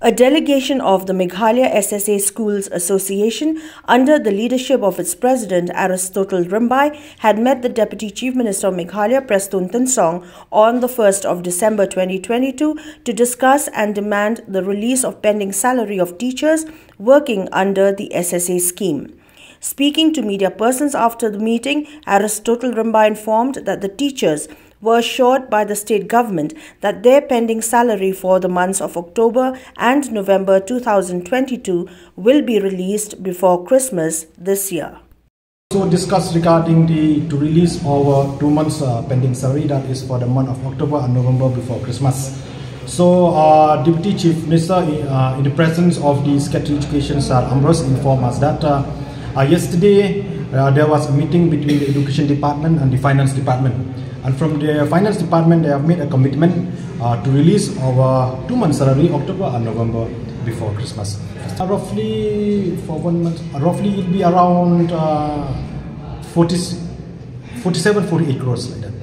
A delegation of the Meghalaya SSA Schools Association, under the leadership of its president Aristotle Rymbai, had met the Deputy Chief Minister of Meghalaya, Prestone Tynsong, on the 1st of December 2022 to discuss and demand the release of pending salary of teachers working under the SSA scheme. Speaking to media persons after the meeting, Aristotle Rymbai informed that the teachers were assured by the state government that their pending salary for the months of October and November 2022 will be released before Christmas this year. So discuss regarding to release our 2 months pending salary, that is for the month of October and November before Christmas. So Deputy Chief Minister in the presence of the Secretary Education Sir Ambrose informed us that yesterday there was a meeting between the Education Department and the Finance Department. And from the Finance Department, they have made a commitment to release our 2 months salary, October and November, before Christmas. Roughly for 1 month, roughly it will be around 47, 48 crores like that.